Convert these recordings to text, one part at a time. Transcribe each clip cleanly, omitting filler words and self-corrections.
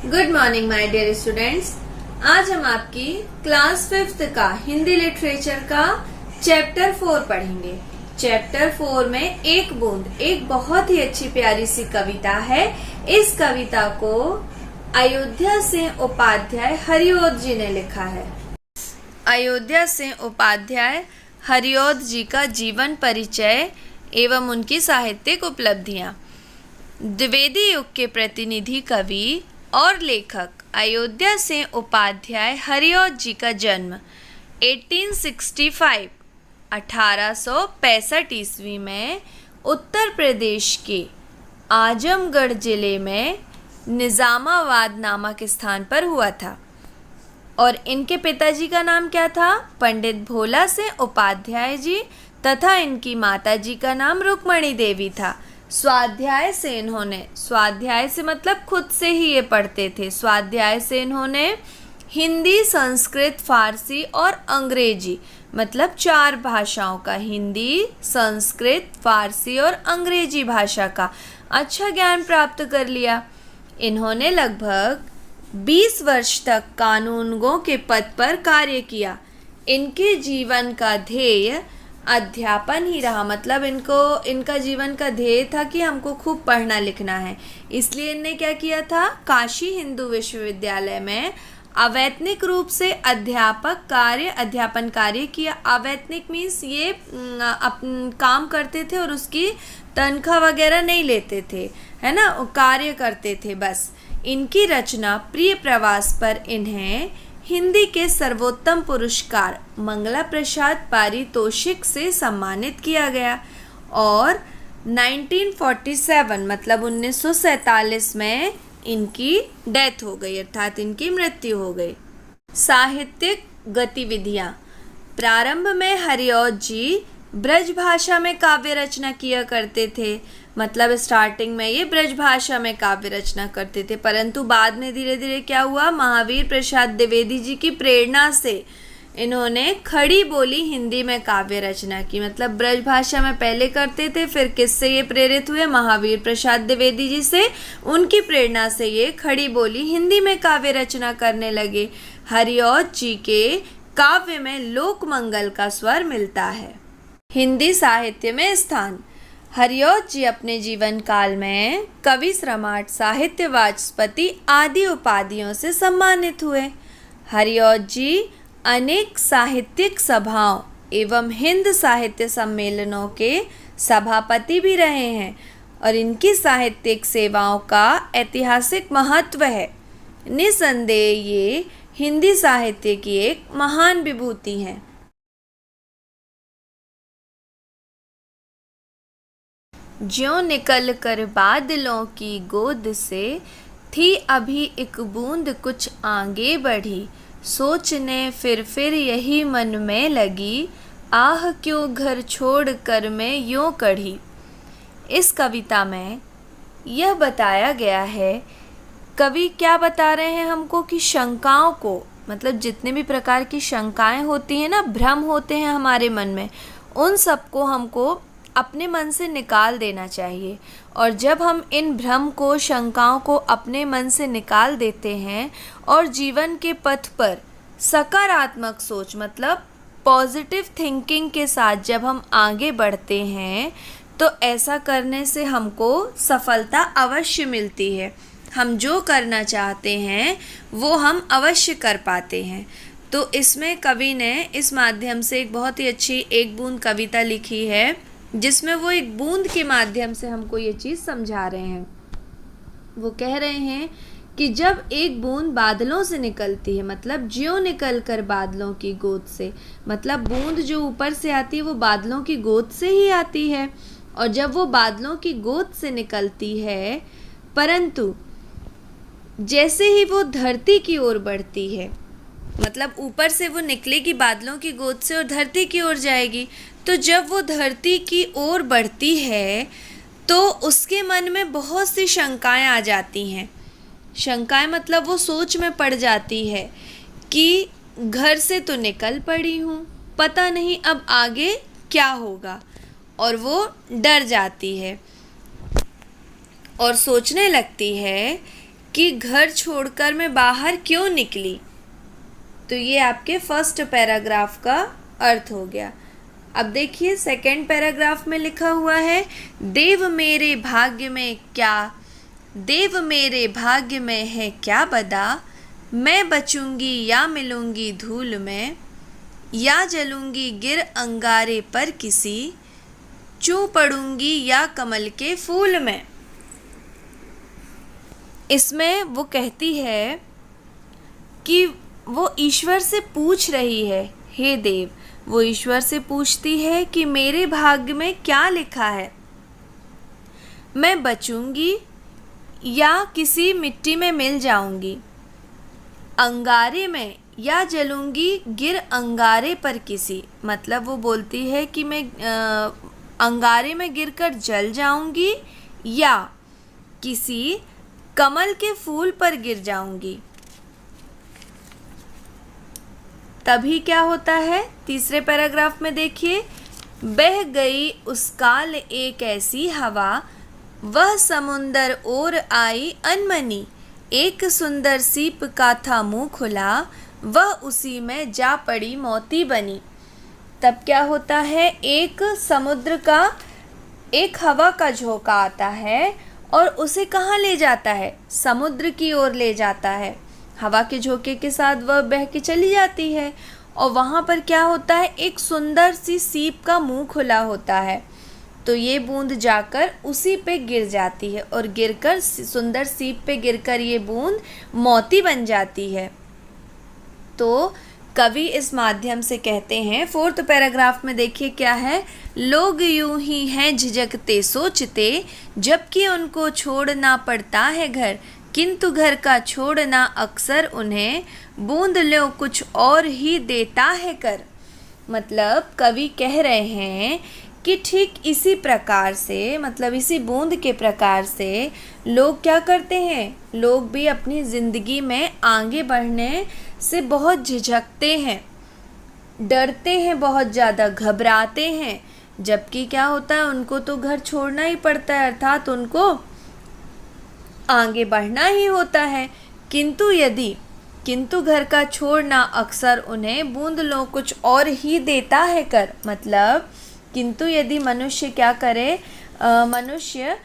Good morning my dear students. आज हम आपकी क्लास 5th का हिंदी लिटरेचर का चैप्टर 4 पढ़ेंगे। चैप्टर 4 में एक बूंद एक बहुत ही अच्छी प्यारी सी कविता है। इस कविता को अयोध्या सिंह उपाध्याय हरिओद जी ने लिखा है। अयोध्या सिंह उपाध्याय हरिओद जी का जीवन परिचय एवं उनकी साहित्यिक उपलब्धियां। द्विवेदी युग के प्रतिनिधि कवि और लेखक अयोध्या सिंह उपाध्याय हरिओद जी का जन्म 1865 ईस्वी में उत्तर प्रदेश के आजमगढ़ जिले में निजामाबाद नामक स्थान पर हुआ था। और इनके पिताजी का नाम क्या था? पंडित भोला सिंह उपाध्याय जी तथा इनकी माताजी का नाम रुक्मणी देवी था। स्वाध्याय से मतलब खुद से ही ये पढ़ते थे। स्वाध्याय से इन्होंने हिंदी, संस्कृत, फारसी और अंग्रेजी मतलब 4 भाषाओं का, हिंदी, संस्कृत, फारसी और अंग्रेजी भाषा का अच्छा ज्ञान प्राप्त कर लिया। इन्होंने लगभग 20 वर्ष तक कानूनगो के पद पर कार्य किया। इनके जीवन का ध्येय अध्यापन ही रहा, मतलब इनका जीवन का ध्येय था कि हमको खूब पढ़ना लिखना है। इसलिए इनने क्या किया था? काशी हिंदू विश्वविद्यालय में अवैतनिक रूप से अध्यापन कार्य किया। अवैतनिक मीन्स ये अपन काम करते थे और उसकी तनख्वाह वगैरह नहीं लेते थे, है ना, कार्य करते थे बस। इनकी रचना प्रिय प्रवास पर इन्हें हिंदी के सर्वोत्तम पुरस्कार मंगला प्रसाद पारितोषिक से सम्मानित किया गया और 1947 मतलब 1947 में इनकी डेथ हो गई, अर्थात इनकी मृत्यु हो गई। साहित्यिक गतिविधियाँ। प्रारंभ में हरिओद जी ब्रज भाषा में काव्य रचना किया करते थे, मतलब स्टार्टिंग में ये ब्रज भाषा में काव्य रचना करते थे, परंतु बाद में धीरे धीरे क्या हुआ? महावीर प्रसाद द्विवेदी जी की प्रेरणा से इन्होंने खड़ी बोली हिंदी में काव्य रचना की। मतलब ब्रज भाषा में पहले करते थे, फिर किससे ये प्रेरित हुए? महावीर प्रसाद द्विवेदी जी से। उनकी प्रेरणा से ये खड़ी बोली हिंदी में काव्य रचना करने लगे। हरिओद जी के काव्य में लोक मंगल का स्वर मिलता है। हिंदी साहित्य में स्थान। हरिओद जी अपने जीवन काल में कवि सम्राट, साहित्य वाचस्पति आदि उपाधियों से सम्मानित हुए। हरिओद जी अनेक साहित्यिक सभाओं एवं हिंद साहित्य सम्मेलनों के सभापति भी रहे हैं और इनकी साहित्यिक सेवाओं का ऐतिहासिक महत्व है। निसंदेह ये हिंदी साहित्य की एक महान विभूति हैं। ज्यों निकल कर बादलों की गोद से थी अभी एक बूंद कुछ आगे बढ़ी, सोचने फिर यही मन में लगी, आह क्यों घर छोड़ कर मैं यूं कढ़ी। इस कविता में यह बताया गया है, कवि क्या बता रहे हैं हमको कि शंकाओं को, मतलब जितने भी प्रकार की शंकाएं होती हैं ना, भ्रम होते हैं हमारे मन में, उन सबको हमको अपने मन से निकाल देना चाहिए। और जब हम इन भ्रम को, शंकाओं को अपने मन से निकाल देते हैं और जीवन के पथ पर सकारात्मक सोच मतलब पॉजिटिव थिंकिंग के साथ जब हम आगे बढ़ते हैं, तो ऐसा करने से हमको सफलता अवश्य मिलती है। हम जो करना चाहते हैं वो हम अवश्य कर पाते हैं। तो इसमें कवि ने इस माध्यम से एक बहुत ही अच्छी एक बूंद कविता लिखी है, जिसमें वो एक बूंद के माध्यम से हमको ये चीज़ समझा रहे हैं। वो कह रहे हैं कि जब एक बूंद बादलों से निकलती है, मतलब ज्यों निकल कर बादलों की गोद से, मतलब बूंद जो ऊपर से आती है वो बादलों की गोद से ही आती है। और जब वो बादलों की गोद से निकलती है, परंतु जैसे ही वो धरती की ओर बढ़ती है, मतलब ऊपर से वो निकलेगी बादलों की गोद से और धरती की ओर जाएगी, तो जब वो धरती की ओर बढ़ती है तो उसके मन में बहुत सी शंकाएं आ जाती हैं। शंकाएं मतलब वो सोच में पड़ जाती है कि घर से तो निकल पड़ी हूँ, पता नहीं अब आगे क्या होगा, और वो डर जाती है और सोचने लगती है कि घर छोड़कर मैं बाहर क्यों निकली। तो ये आपके फर्स्ट पैराग्राफ का अर्थ हो गया। अब देखिए सेकंड पैराग्राफ में लिखा हुआ है, देव मेरे भाग्य में है क्या बदा, मैं बचूंगी या मिलूंगी धूल में, या जलूंगी गिर अंगारे पर किसी, चूं पड़ूंगी या कमल के फूल में। इसमें वो कहती है कि वो ईश्वर से पूछ रही है, हे देव, वो ईश्वर से पूछती है कि मेरे भाग्य में क्या लिखा है, मैं बचूंगी या किसी मिट्टी में मिल जाऊंगी, अंगारे में या जलूंगी गिर अंगारे पर किसी। मतलब वो बोलती है कि मैं अंगारे में गिरकर जल जाऊंगी या किसी कमल के फूल पर गिर जाऊंगी। तभी क्या होता है, तीसरे पैराग्राफ में देखिए, बह गई उस काल एक ऐसी हवा, वह समुंदर ओर आई अनमनी, एक सुंदर सीप का था मुंह खुला, वह उसी में जा पड़ी मोती बनी। तब क्या होता है, एक समुद्र का एक हवा का झोंका आता है और उसे कहाँ ले जाता है, समुद्र की ओर ले जाता है। हवा के झोंके के साथ वह बह के चली जाती है और वहाँ पर क्या होता है, एक सुंदर सी सीप का मुंह खुला होता है। तो ये बूंद जाकर उसी पे गिर जाती है और गिरकर सुंदर सीप पे गिरकर ये बूंद मोती बन जाती है। तो कवि इस माध्यम से कहते हैं, फोर्थ पैराग्राफ में देखिए क्या है, लोग यूं ही हैं झिझकते सोचते, जबकि उनको छोड़ना पड़ता है घर, किंतु घर का छोड़ना अक्सर उन्हें बूंद लो कुछ और ही देता है कर। मतलब कवि कह रहे हैं कि ठीक इसी प्रकार से, मतलब इसी बूंद के प्रकार से लोग क्या करते हैं, लोग भी अपनी ज़िंदगी में आगे बढ़ने से बहुत झिझकते हैं, डरते हैं, बहुत ज़्यादा घबराते हैं, जबकि क्या होता है, उनको तो घर छोड़ना ही पड़ता है, अर्थात उनको आगे बढ़ना ही होता है। किंतु घर का छोड़ना अक्सर उन्हें बूंद लो कुछ और ही देता है कर। मतलब किंतु यदि मनुष्य क्या करे, मनुष्य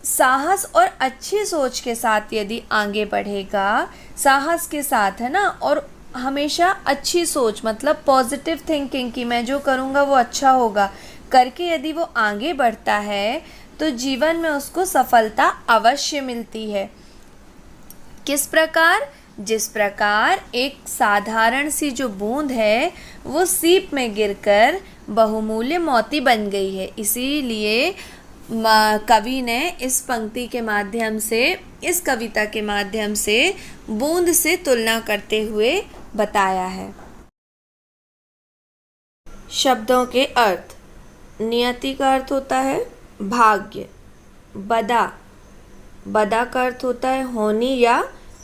साहस और अच्छी सोच के साथ यदि आगे बढ़ेगा, साहस के साथ, है ना, और हमेशा अच्छी सोच मतलब पॉजिटिव थिंकिंग कि मैं जो करूँगा वो अच्छा होगा करके यदि वो आगे बढ़ता है तो जीवन में उसको सफलता अवश्य मिलती है। किस प्रकार, जिस प्रकार एक साधारण सी जो बूंद है वो सीप में गिरकर बहुमूल्य मोती बन गई है। इसीलिए कवि ने इस पंक्ति के माध्यम से, इस कविता के माध्यम से बूंद से तुलना करते हुए बताया है। शब्दों के अर्थ, नियति का अर्थ होता है भाग्य, बदा का अर्थ होता है होनी या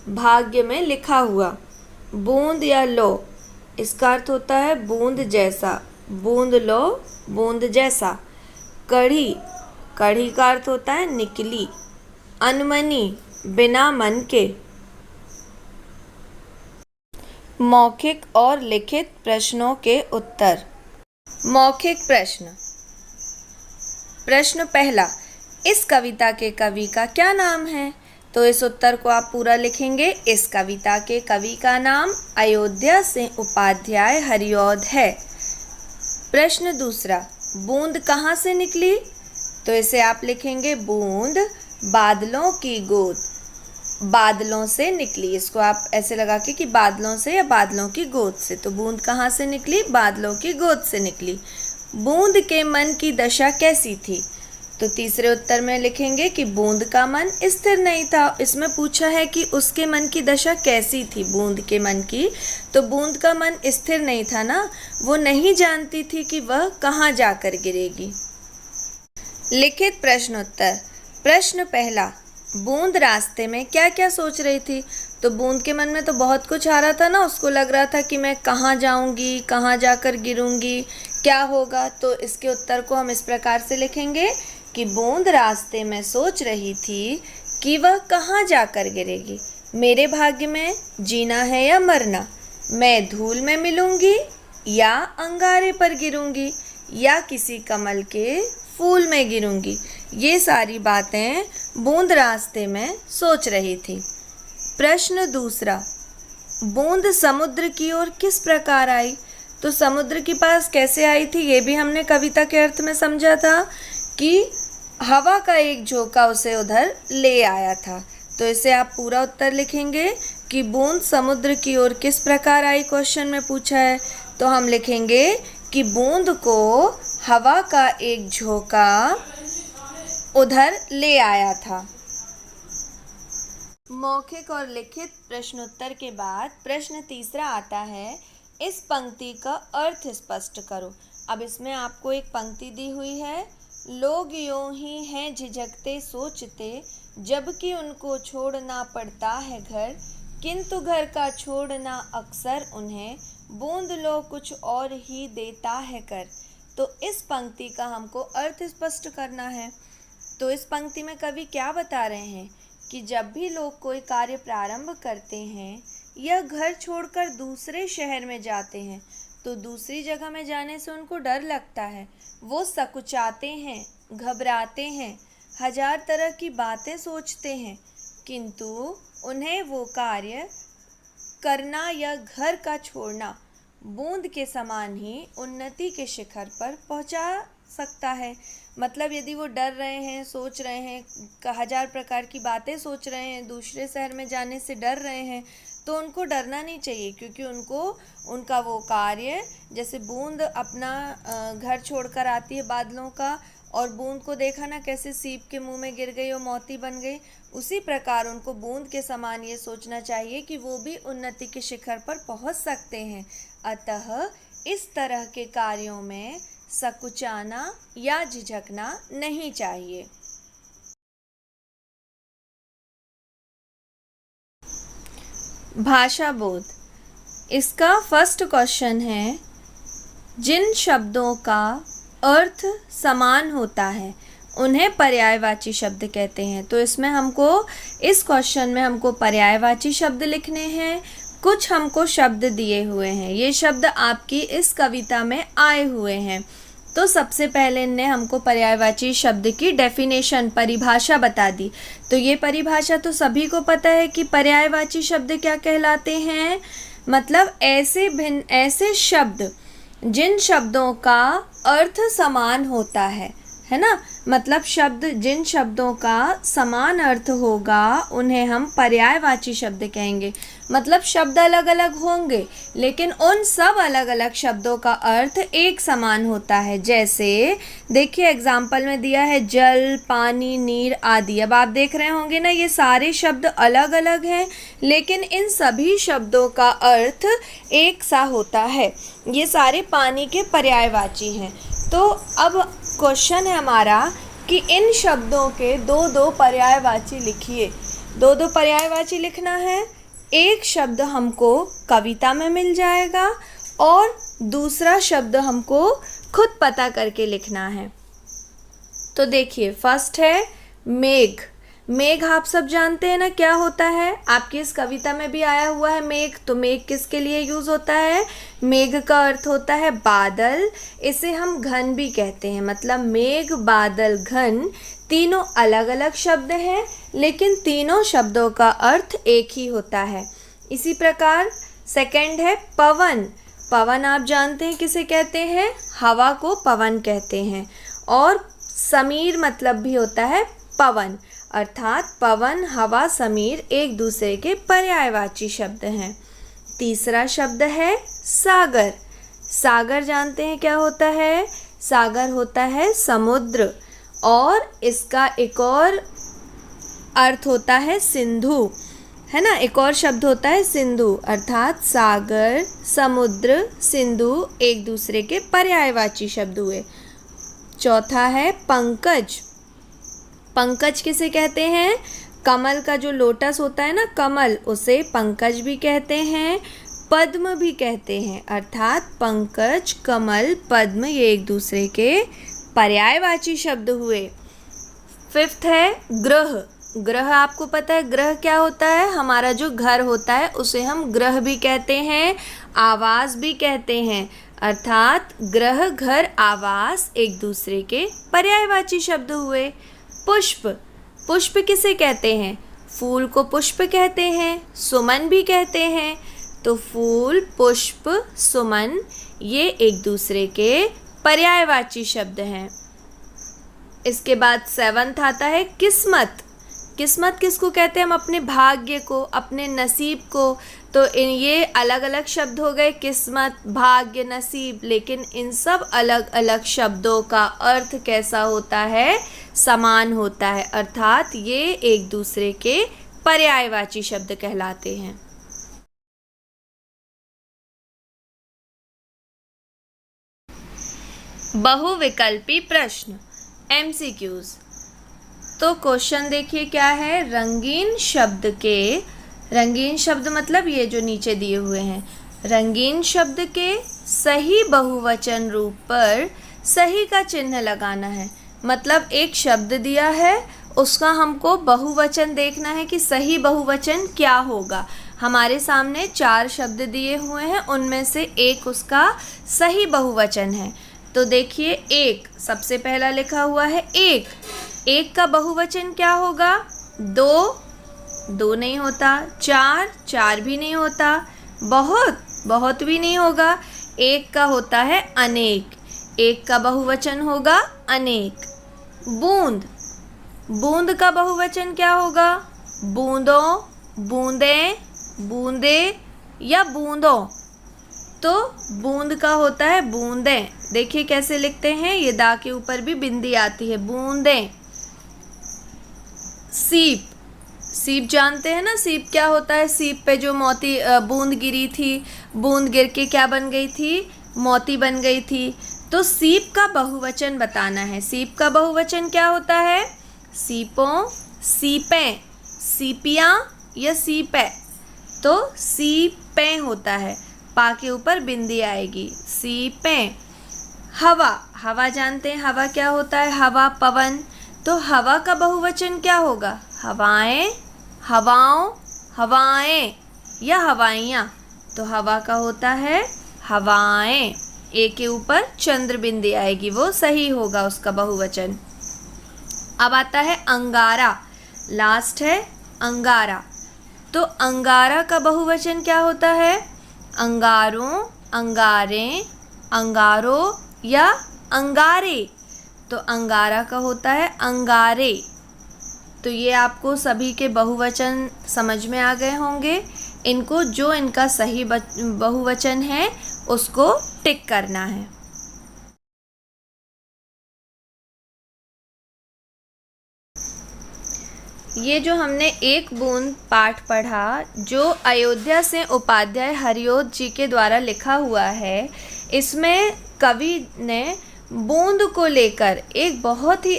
भाग्य में लिखा हुआ, बूंद या लो इसका अर्थ होता है बूंद जैसा, बूंद लो बूंद जैसा। कढ़ी का अर्थ होता है निकली। अनमनी बिना मन के। मौखिक और लिखित प्रश्नों के उत्तर। मौखिक प्रश्न पहला, इस कविता के कवि का क्या नाम है? तो इस उत्तर को आप पूरा लिखेंगे। इस कविता के कवि का नाम अयोध्या सिंह उपाध्याय हरिऔध है। प्रश्न दूसरा, बूंद कहाँ से निकली? तो इसे आप लिखेंगे बूंद बादलों की गोद, बादलों से निकली। इसको आप ऐसे लगा के कि बादलों से या बादलों की गोद से। तो बूंद कहाँ से निकली? बादलों की गोद से निकली। बूंद के मन की दशा कैसी थी? तो तीसरे उत्तर में लिखेंगे कि बूंद का मन स्थिर नहीं था। इसमें पूछा है कि उसके मन की दशा कैसी थी, बूंद के मन की। तो बूंद का मन स्थिर नहीं था ना, वो नहीं जानती थी कि वह कहाँ जाकर गिरेगी। लिखित प्रश्नोत्तर। प्रश्न पहला, बूंद रास्ते में क्या क्या सोच रही थी? तो बूंद के मन में तो बहुत कुछ आ रहा था ना, उसको लग रहा था कि मैं कहाँ जाऊँगी, कहाँ जाकर गिरूँगी, क्या होगा। तो इसके उत्तर को हम इस प्रकार से लिखेंगे कि बूंद रास्ते में सोच रही थी कि वह कहाँ जाकर गिरेगी। मेरे भाग्य में जीना है या मरना, मैं धूल में मिलूंगी या अंगारे पर गिरूंगी या किसी कमल के फूल में गिरूंगी। ये सारी बातें बूंद रास्ते में सोच रही थी। प्रश्न दूसरा, बूंद समुद्र की ओर किस प्रकार आई। तो समुद्र के पास कैसे आई थी ये भी हमने कविता के अर्थ में समझा था कि हवा का एक झोंका उसे उधर ले आया था। तो इसे आप पूरा उत्तर लिखेंगे कि बूंद समुद्र की ओर किस प्रकार आई, क्वेश्चन में पूछा है। तो हम लिखेंगे कि बूंद को हवा का एक झोंका उधर ले आया था। मौखिक और लिखित प्रश्नोत्तर के बाद प्रश्न तीसरा आता है, इस पंक्ति का अर्थ स्पष्ट करो। अब इसमें आपको एक पंक्ति दी हुई है, लोग यूं ही हैं झिझकते सोचते, जबकि उनको छोड़ना पड़ता है घर, किंतु घर का छोड़ना अक्सर उन्हें बूंद लो कुछ और ही देता है कर। तो इस पंक्ति का हमको अर्थ स्पष्ट करना है। तो इस पंक्ति में कवि क्या बता रहे हैं कि जब भी लोग कोई कार्य प्रारंभ करते हैं या घर छोड़कर दूसरे शहर में जाते हैं तो दूसरी जगह में जाने से उनको डर लगता है, वो सकुचाते हैं, घबराते हैं, हजार तरह की बातें सोचते हैं, किंतु उन्हें वो कार्य करना या घर का छोड़ना बूंद के समान ही उन्नति के शिखर पर पहुंचा सकता है। मतलब यदि वो डर रहे हैं, सोच रहे हैं, हजार प्रकार की बातें सोच रहे हैं, दूसरे शहर में जाने से डर रहे हैं, तो उनको डरना नहीं चाहिए, क्योंकि उनका वो कार्य, जैसे बूंद अपना घर छोड़कर आती है बादलों का, और बूंद को देखा ना कैसे सीप के मुंह में गिर गई और मोती बन गई, उसी प्रकार उनको बूंद के समान ये सोचना चाहिए कि वो भी उन्नति के शिखर पर पहुंच सकते हैं। अतः इस तरह के कार्यों में सकुचाना या झिझकना नहीं चाहिए। भाषा बोध, इसका फर्स्ट क्वेश्चन है, जिन शब्दों का अर्थ समान होता है उन्हें पर्यायवाची शब्द कहते हैं। तो इसमें हमको, इस क्वेश्चन में हमको पर्यायवाची शब्द लिखने हैं। कुछ हमको शब्द दिए हुए हैं, ये शब्द आपकी इस कविता में आए हुए हैं। तो सबसे पहले इनने हमको पर्यायवाची शब्द की डेफिनेशन, परिभाषा बता दी। तो ये परिभाषा तो सभी को पता है कि पर्यायवाची शब्द क्या कहलाते हैं। मतलब ऐसे शब्द जिन शब्दों का अर्थ समान होता है ना। मतलब जिन शब्दों का समान अर्थ होगा उन्हें हम पर्यायवाची शब्द कहेंगे। मतलब शब्द अलग अलग होंगे लेकिन उन सब अलग अलग शब्दों का अर्थ एक समान होता है। जैसे देखिए एग्जाम्पल में दिया है जल, पानी, नीर आदि। अब आप देख रहे होंगे ना, ये सारे शब्द अलग अलग हैं लेकिन इन सभी शब्दों का अर्थ एक सा होता है। ये सारे पानी के पर्यायवाची हैं। तो अब क्वेश्चन है हमारा कि इन शब्दों के दो पर्यायवाची लिखिए। दो पर्यायवाची लिखना है। एक शब्द हमको कविता में मिल जाएगा और दूसरा शब्द हमको खुद पता करके लिखना है। तो देखिए फर्स्ट है मेघ। मेघ आप सब जानते हैं ना क्या होता है, आपकी इस कविता में भी आया हुआ है मेघ। तो मेघ किसके लिए यूज़ होता है? मेघ का अर्थ होता है बादल। इसे हम घन भी कहते हैं। मतलब मेघ, बादल, घन तीनों अलग अलग शब्द हैं लेकिन तीनों शब्दों का अर्थ एक ही होता है। इसी प्रकार सेकंड है पवन। पवन आप जानते हैं किसे कहते हैं? हवा को पवन कहते हैं। और समीर मतलब भी होता है पवन, अर्थात पवन, हवा, समीर एक दूसरे के पर्यायवाची शब्द हैं। तीसरा शब्द है सागर। सागर जानते हैं क्या होता है? सागर होता है समुद्र और इसका एक और अर्थ होता है सिंधु, है ना। एक और शब्द होता है सिंधु, अर्थात सागर, समुद्र, सिंधु एक दूसरे के पर्यायवाची शब्द हुए। चौथा है पंकज। पंकज किसे कहते हैं? कमल का जो लोटस होता है ना, कमल, उसे पंकज भी कहते हैं, पद्म भी कहते हैं। अर्थात पंकज, कमल, पद्म ये एक दूसरे के पर्यायवाची शब्द हुए। फिफ्थ है ग्रह। ग्रह आपको पता है ग्रह क्या होता है, हमारा जो घर होता है उसे हम ग्रह भी कहते हैं, आवास भी कहते हैं। अर्थात ग्रह, घर, आवास एक दूसरे के पर्यायवाची शब्द हुए। पुष्प, पुष्प किसे कहते हैं? फूल को पुष्प कहते हैं, सुमन भी कहते हैं। तो फूल, पुष्प, सुमन ये एक दूसरे के पर्यायवाची शब्द हैं। इसके बाद 7th आता है किस्मत। किस्मत किसको कहते हैं? हम अपने भाग्य को, अपने नसीब को। तो ये अलग अलग शब्द हो गए, किस्मत, भाग्य, नसीब। लेकिन इन सब अलग अलग शब्दों का अर्थ कैसा होता है? समान होता है। अर्थात ये एक दूसरे के पर्यायवाची शब्द कहलाते हैं। बहुविकल्पी प्रश्न, MCQs। तो क्वेश्चन देखिए क्या है, रंगीन शब्द के, रंगीन शब्द मतलब ये जो नीचे दिए हुए हैं, रंगीन शब्द के सही बहुवचन रूप पर सही का चिन्ह लगाना है। मतलब एक शब्द दिया है, उसका हमको बहुवचन देखना है कि सही बहुवचन क्या होगा। हमारे सामने 4 शब्द दिए हुए हैं, उनमें से एक उसका सही बहुवचन है। तो देखिए एक, सबसे पहला लिखा हुआ है एक। एक का बहुवचन क्या होगा? 2, 2 नहीं होता। 4, 4 भी नहीं होता। बहुत, बहुत भी नहीं होगा। एक का होता है अनेक, एक का बहुवचन होगा अनेक। बूंद, बूंद का बहुवचन क्या होगा? बूंदों, बूंदें, बूंदे या बूंदों। तो बूंद का होता है बूंदें। देखिए कैसे लिखते हैं, ये दा के ऊपर भी बिंदी आती है, बूंदें। सीप, सीप जानते हैं ना, सीप क्या होता है? सीप पे जो मोती बूंद गिरी थी, बूंद गिर के क्या बन गई थी? मोती बन गई थी। तो सीप का बहुवचन बताना है। सीप का बहुवचन क्या होता है? सीपों, सीपें, सीपियाँ या सीपें। तो सीपें होता है, पा के ऊपर बिंदी आएगी, सीपें। हवा, हवा जानते हैं हवा क्या होता है? हवा, पवन। तो हवा का बहुवचन क्या होगा? हवाएं, हवाओं, हवाएं या हवाइयाँ। तो हवा का होता है हवाएं, ए के ऊपर चंद्र बिंदी आएगी, वो सही होगा उसका बहुवचन। अब आता है अंगारा, लास्ट है अंगारा। तो अंगारा का बहुवचन क्या होता है? अंगारों, अंगारें, अंगारों या अंगारे। तो अंगारा का होता है अंगारे। तो ये आपको सभी के बहुवचन समझ में आ गए होंगे। इनको जो इनका सही बहुवचन है उसको टिक करना है। ये जो हमने एक बूंद पाठ पढ़ा, जो अयोध्या से उपाध्याय हरिओद जी के द्वारा लिखा हुआ है, इसमें कवि ने बूंद को लेकर एक बहुत ही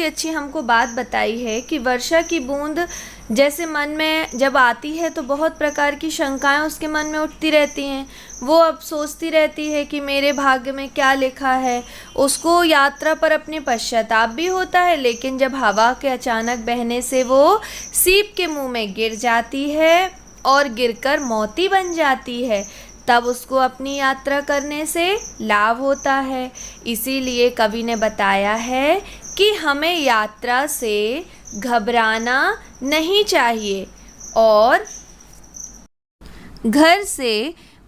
अच्छी हमको बात बताई है कि वर्षा की बूंद जैसे मन में जब आती है तो बहुत प्रकार की शंकाएं उसके मन में उठती रहती हैं। वो अब सोचती रहती है कि मेरे भाग्य में क्या लिखा है। उसको यात्रा पर अपने पश्चाताप भी होता है, लेकिन जब हवा के अचानक बहने से वो सीप के मुंह में गिर जाती है और गिरकर मोती बन जाती है, तब उसको अपनी यात्रा करने से लाभ होता है। इसीलिए कवि ने बताया है कि हमें यात्रा से घबराना नहीं चाहिए और घर से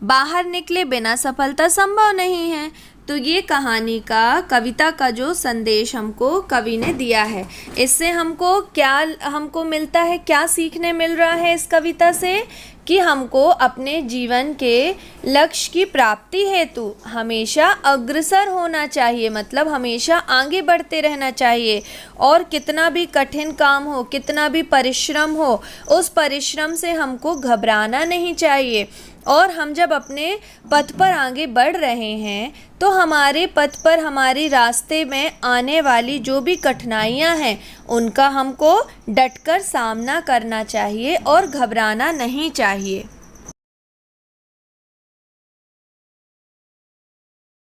बाहर निकले बिना सफलता संभव नहीं है। तो ये कहानी का, कविता का जो संदेश हमको कवि ने दिया है, इससे हमको मिलता है, क्या सीखने मिल रहा है इस कविता से? कि हमको अपने जीवन के लक्ष्य की प्राप्ति हेतु हमेशा अग्रसर होना चाहिए, मतलब हमेशा आगे बढ़ते रहना चाहिए। और कितना भी कठिन काम हो, कितना भी परिश्रम हो, उस परिश्रम से हमको घबराना नहीं चाहिए। और हम जब अपने पथ पर आगे बढ़ रहे हैं तो हमारे पथ पर, हमारे रास्ते में आने वाली जो भी कठिनाइयां हैं उनका हमको डटकर सामना करना चाहिए और घबराना नहीं चाहिए।